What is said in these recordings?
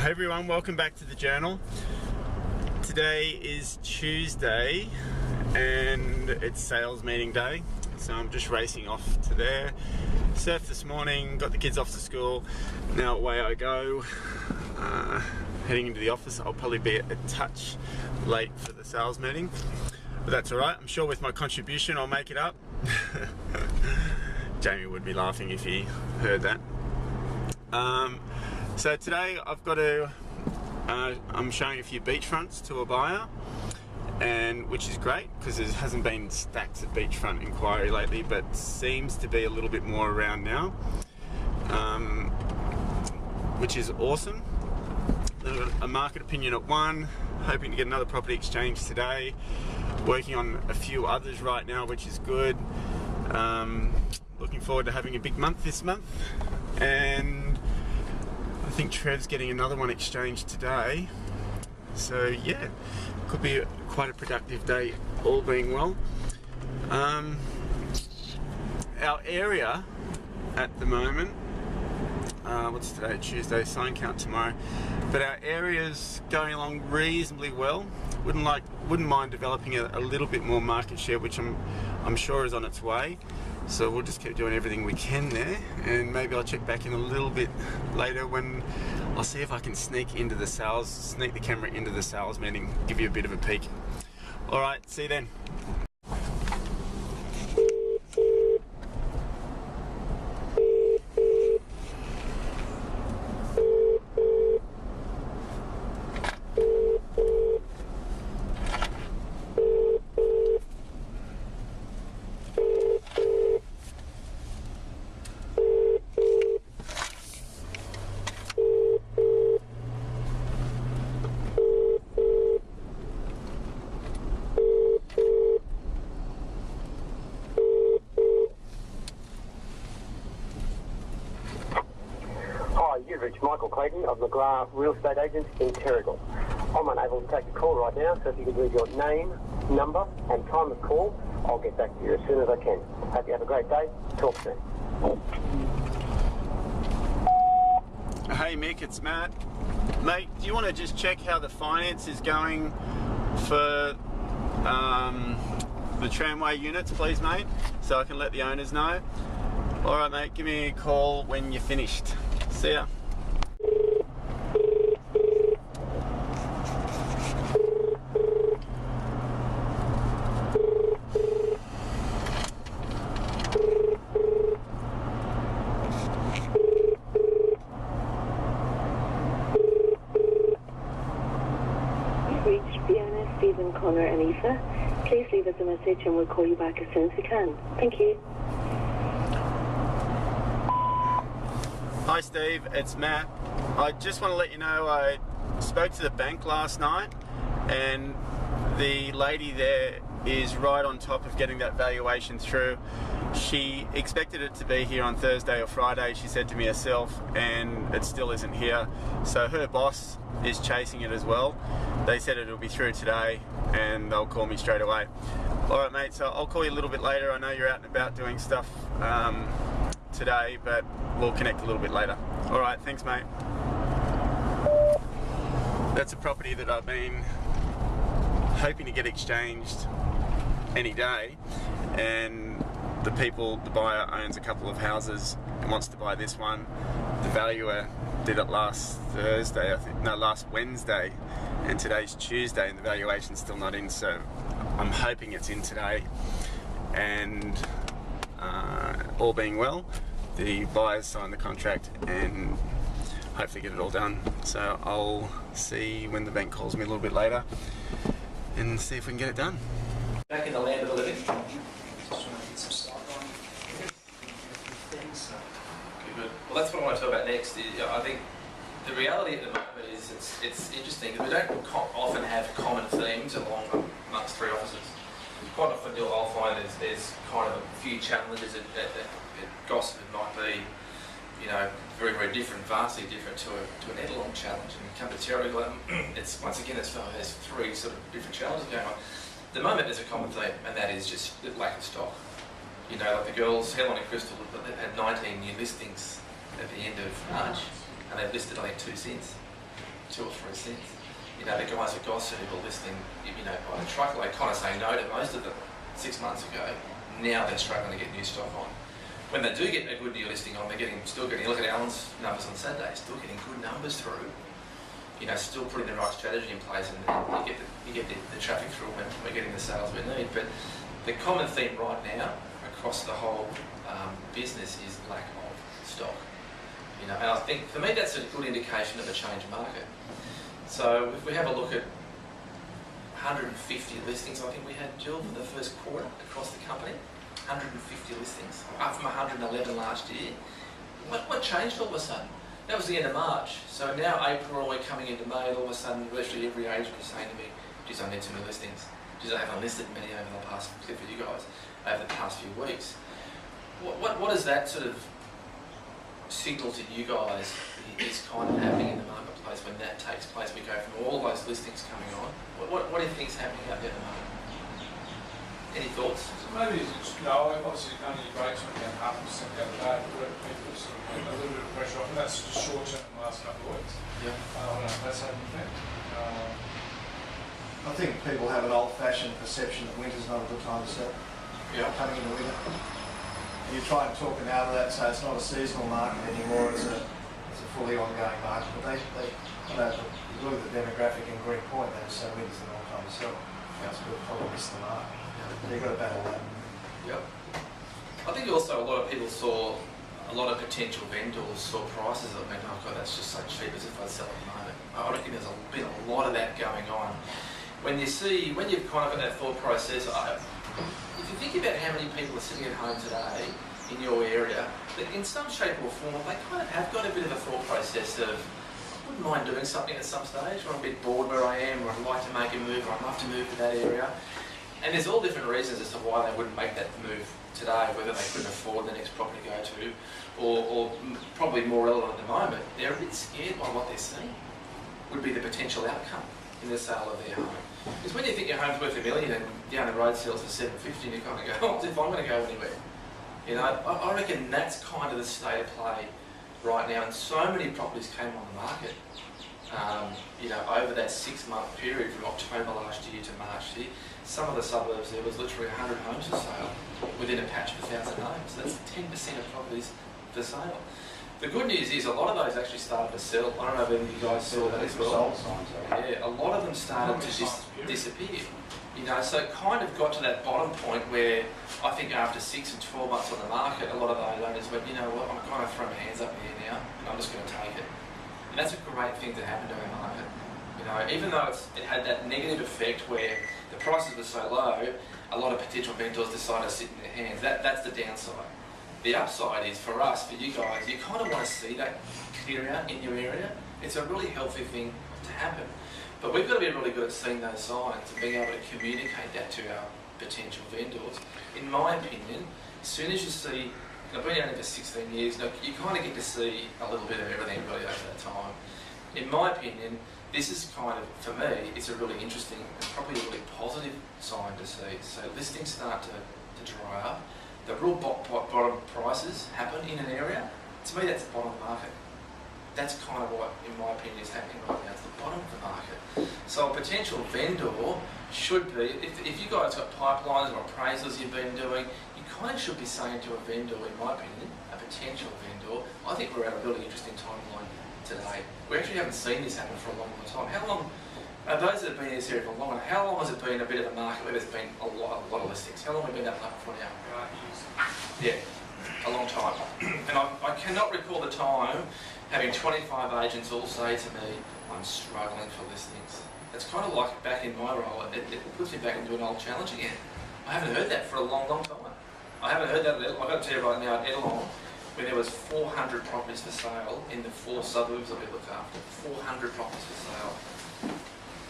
Hey everyone, welcome back to the journal. Today is Tuesday and it's sales meeting day, so I'm just racing off to there. Surfed this morning, got the kids off to school, now away I go. Heading into the office. I'll probably be a touch late for the sales meeting, but that's alright. I'm sure with my contribution I'll make it up. Jamie would be laughing if he heard that. So today I've got I'm showing a few beachfronts to a buyer, and which is great because there hasn't been stacks of beachfront inquiry lately, but seems to be a little bit more around now, which is awesome. I've got a market opinion at 1, hoping to get another property exchange today, working on a few others right now, which is good. Looking forward to having a big month this month, and I think Trev's getting another one exchanged today, so yeah, could be quite a productive day, all being well. Our area at the moment, what's today, Tuesday, sign count tomorrow, but our area's going along reasonably well. Wouldn't mind developing a little bit more market share, which I'm sure is on its way. So we'll just keep doing everything we can there, and maybe I'll check back in a little bit later when I'll see if I can sneak the camera into the sales meeting, give you a bit of a peek. Alright, see you then. You've reached Michael Clayton of McGrath Real Estate Agents in Terrigal. I'm unable to take the call right now, so if you could leave your name, number and time of call, I'll get back to you as soon as I can. Hope you have a great day. Talk soon. Hey Mick, it's Matt. Mate, do you want to just check how the finance is going for the tramway units, please mate, so I can let the owners know? Alright mate, give me a call when you're finished. See ya. You've reached Fiona, Stephen, Connor and Aoife. Please leave us a message and we'll call you back as soon as we can. Thank you. Hi Steve, it's Matt. I just want to let you know I spoke to the bank last night, and the lady there is right on top of getting that valuation through. She expected it to be here on Thursday or Friday, she said to me herself, and it still isn't here. So her boss is chasing it as well. They said it'll be through today and they'll call me straight away. Alright mate, so I'll call you a little bit later. I know you're out and about doing stuff today, but we'll connect a little bit later. Alright, thanks mate. That's a property that I've been hoping to get exchanged any day, and the buyer owns a couple of houses and wants to buy this one. The valuer did it last Wednesday, and today's Tuesday and the valuation's still not in, so I'm hoping it's in today, and all being well, the buyers sign the contract and hopefully get it all done. So I'll see when the bank calls me a little bit later and see if we can get it done. Back in the land of the living. Just trying to get some stuff on things. Good. Well, that's what I want to talk about next. I think the reality at the moment is it's interesting because we don't often have common themes amongst three offices. Quite often I'll find there's kind of a few challenges that Gossip might be, you know, very, very different, vastly different to an Edelong challenge. And come to Terrigal, it's once again there's three sort of different challenges going on. At the moment there's a common theme, and that is just the lack of stock. You know, like the girls, Helen and Crystal, had 19 new listings at the end of March, and they've listed I think 2 since. 2 or 3 cents. You know, the guys at Gossett who were listing, you know, by the truckload, kind of saying no to most of them 6 months ago. Now they're struggling to get new stock on. When they do get a good new listing on, they're still getting, look at Alan's numbers on Saturday, still getting good numbers through. You know, still putting the right strategy in place, and you get the traffic through when we're getting the sales we need. But the common theme right now across the whole business is lack of stock. You know, and I think for me that's a good indication of a change market. So if we have a look at 150 listings, I think we had, Jill, for the first quarter across the company. 150 listings, up from 111 last year. What changed all of a sudden? That was the end of March. So now April, we're coming into May, all of a sudden virtually every agent is saying to me, geez, I need some new listings. Geez, I haven't listed many over the past, except for you guys, over the past few weeks. What does that sort of signal to you guys is kind of happening in the marketplace when that takes place? We go from all those listings coming on. What do you think is happening out there at the moment? Any thoughts? So maybe it's no, obviously only breaks went down 0.5% the other day, but people are sort of putting a little bit of pressure off, and that's just short term in the last couple of weeks. Yeah. I don't know if that's having an effect. I think people have an old-fashioned perception that winter's not a good time to sell. Yeah. Coming into winter. You try and talk them out of that, so it's not a seasonal market anymore, it's a fully ongoing market. But they you know, you look at the demographic in Green Point, they say winter's the wrong time to sell. That's good, probably miss the mark. You've got to battle that. Yep. I think also a lot of people saw, a lot of potential vendors saw prices that went, oh God, that's just so cheap as if I'd sell at the moment. I reckon there's been a lot of that going on. When you've kind of got that thought process, if you think about how many people are sitting at home today in your area, that in some shape or form, they kind of have got a bit of a thought process of, I wouldn't mind doing something at some stage, or I'm a bit bored where I am, or I'd like to make a move, or I'd love to move to that area. And there's all different reasons as to why they wouldn't make that move today, whether they couldn't afford the next property to go to, or probably more relevant at the moment, they're a bit scared by what they're seeing would be the potential outcome in the sale of their home. Because when you think your home's worth $1 million and down the road sells for $750, you kind of go, oh, if I'm going to go anywhere. You know, I reckon that's kind of the state of play right now, and so many properties came on the market. You know, over that 6-month period from October last year to March here, some of the suburbs there was literally 100 homes for sale within a patch of 1,000 homes. So that's 10% of properties for sale. The good news is a lot of those actually started to sell. I don't know whether you guys saw that as well. Yeah, a lot of them started to disappear. You know, so it kind of got to that bottom point where I think after 6 and 12 months on the market, a lot of those owners went, you know what, I'm kind of throwing my hands up in the air now, and I'm just going to take it. And that's a great thing to happen to our market. You know, even though it had that negative effect where the prices were so low, a lot of potential vendors decided to sit in their hands. That's the downside. The upside is for us, for you guys, you kind of want to see that clear out in your area. It's a really healthy thing to happen. But we've got to be really good at seeing those signs and being able to communicate that to our potential vendors. In my opinion, as soon as you see, I've been out here for 16 years, you kind of get to see a little bit of everything really over that time. In my opinion, this is kind of, for me, it's a really interesting and probably a really positive sign to see. So listings start to dry up. The real bottom prices happen in an area. To me, that's the bottom of the market. That's kind of what, in my opinion, is happening right now. It's the bottom of the market. So a potential vendor should be, if you guys got pipelines or appraisals you've been doing, you kind of should be saying to a vendor, in my opinion, a potential vendor, I think we're at a really interesting timeline today. We actually haven't seen this happen for a long time. How long, those that have been in this area for a long time, how long has it been a bit of a market where there's been a lot of listings? How long have we been that market for now? Yeah, a long time. And I cannot recall the time having 25 agents all say to me, I'm struggling for listings. It's kind of like back in my role, it puts me back into an old challenge again. I haven't heard that for a long, long time. I haven't heard that at Edelong. I've got to tell you right now, at Edelong, where there was 400 properties for sale in the 4 suburbs that we look after, 400 properties for sale.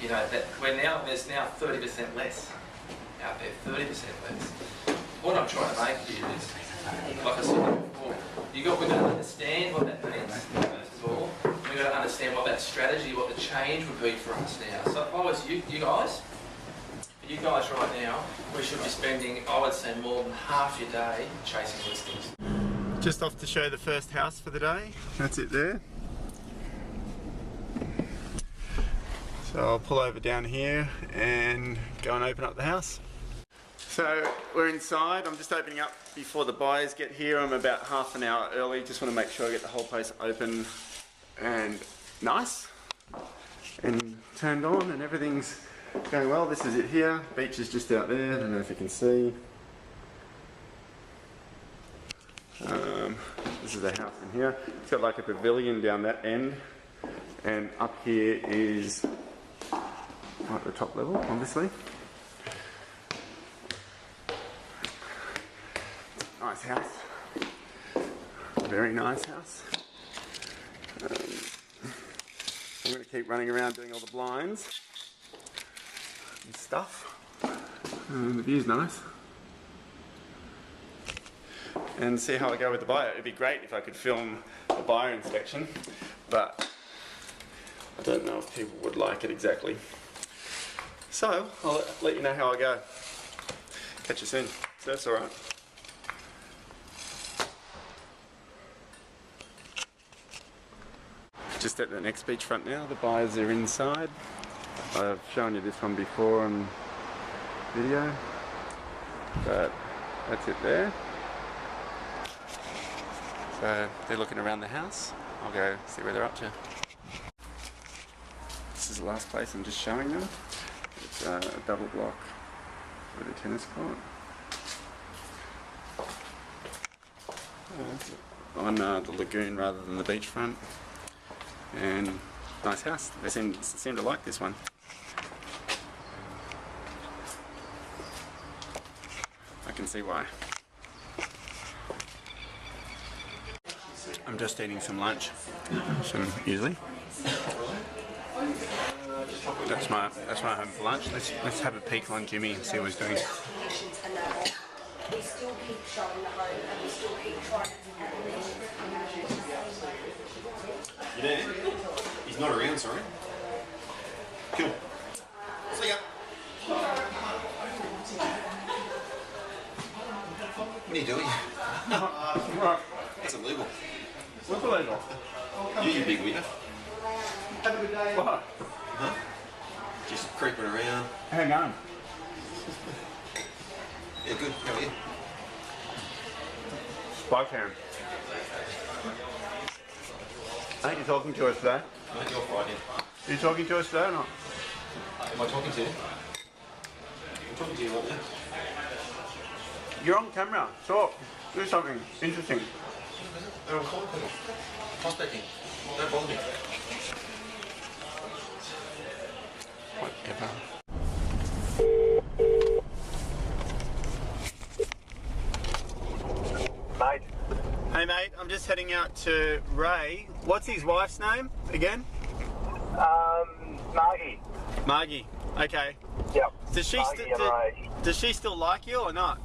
You know, there's now 30% less out there, 30% less. What I'm trying to make here is, like I said before, we've got to understand what that means, first of all. We've got to understand what that strategy, what the change would be for us now. So if I was you guys right now, we should be spending, I would say, more than half your day chasing listings. Just off to show the first house for the day. That's it there. So I'll pull over down here and go and open up the house. So we're inside. I'm just opening up before the buyers get here. I'm about half an hour early. Just want to make sure I get the whole place open and nice and turned on, and everything's going well. This is it here. Beach is just out there. I don't know if you can see. This is the house in here. It's got like a pavilion down that end, and up here is at the top level, obviously. Nice house. Very nice house. I'm going to keep running around doing all the blinds and stuff. The view's nice. And see how I go with the buyer. It'd be great if I could film the buyer inspection, but I don't know if people would like it exactly. So I'll let you know how I go. Catch you soon. So that's alright. Just at the next beachfront now. The buyers are inside. I've shown you this one before on video, but that's it there. So they're looking around the house. I'll go see where they're up to. This is the last place I'm just showing them. It's a double block with a tennis court. On the lagoon rather than the beachfront. And nice house. They seem to like this one. I can see why. I'm just eating some lunch, some muesli. That's my home for lunch. Let's have a peek on Jimmy and see what he's doing. We still keep showing the home and we still keep trying to You there? He's not around, sorry. Cool. See ya. What are you doing? Right. That's illegal. What's illegal? You big winner. Have a good day. What? Huh? Just creeping around. Hang on. Yeah, good. How are you? Spy cam. I think you're talking to us today. I think you're fighting. Are you talking to us today or not? Am I talking to you? I'm talking to you right now. You're on camera. Talk. Do something interesting. I'm calling people. Prospecting. Don't bother me. Whatever. Mate, Hey mate, I'm just heading out to Ray. What's his wife's name again? Margie. Margie. Okay. Yep. Does she Margie and Ray. does she still like you or not?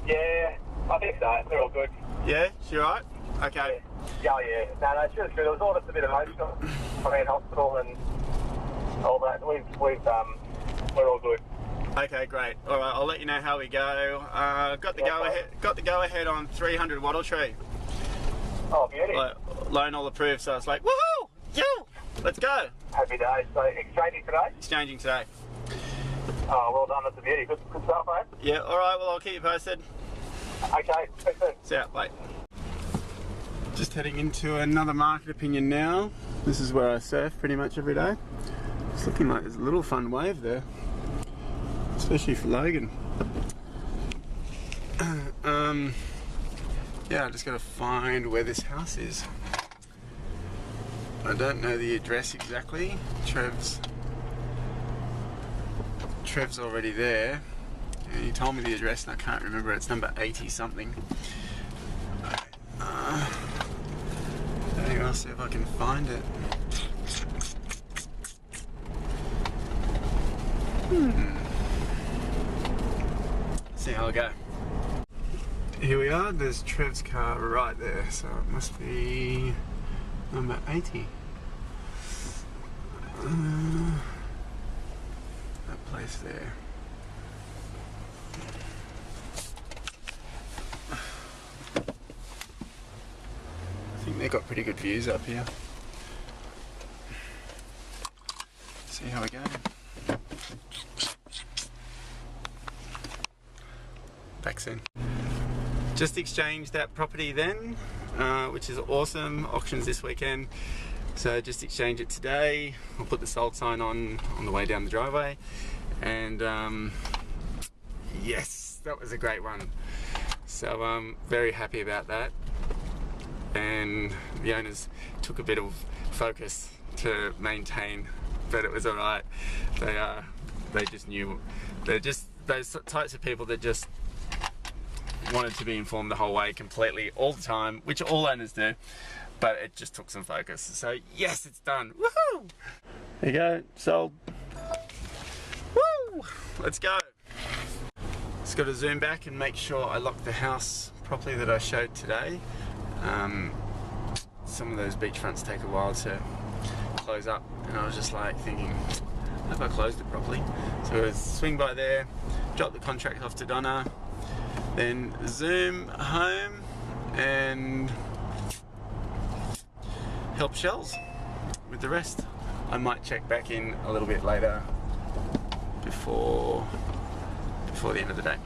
Yeah, I think so. They're all good. Yeah, she alright? Okay. Yeah, yeah. No, she was good. It was all just a bit emotional. I mean, hospital and all that. We're all good. Okay, great. All right, I'll let you know how we go. Got the go ahead on 300 Wattle Tree. Oh, beauty. Loan all approved. So I was like, woohoo! Yo, let's go. Happy days. So, exchanging today? Exchanging today. Oh, well done. That's a beauty. Good stuff, mate. Yeah. All right. Well, I'll keep you posted. Okay. Speak soon. See ya. Bye. Just heading into another market opinion now. This is where I surf pretty much every day. It's looking like there's a little fun wave there, especially for Logan. Yeah, I just got to find where this house is. I don't know the address exactly. Trev's already there. And he told me the address and I can't remember. It's number 80 something. Anyway, I'll see if I can find it. See how I go. Here we are. There's Trev's car right there, so it must be number 80. That place there. I think they've got pretty good views up here. see how we go. Back soon. Just exchanged that property then, which is awesome. Auctions this weekend. So just exchange it today. I'll put the sold sign on the way down the driveway. And yes, that was a great one. So I'm very happy about that. And the owners took a bit of focus to maintain, but it was alright. They just knew. They're just those types of people that just wanted to be informed the whole way, completely, all the time, which all owners do. But it just took some focus. So yes, it's done. Woohoo! There you go, sold. Woo! Let's go. Just got to zoom back and make sure I lock the house properly that I showed today. Some of those beachfronts take a while to close up, and I was just like thinking, have I closed it properly? So I swing by there, drop the contract off to Donna, then zoom home and help Shells with the rest. I might check back in a little bit later before the end of the day.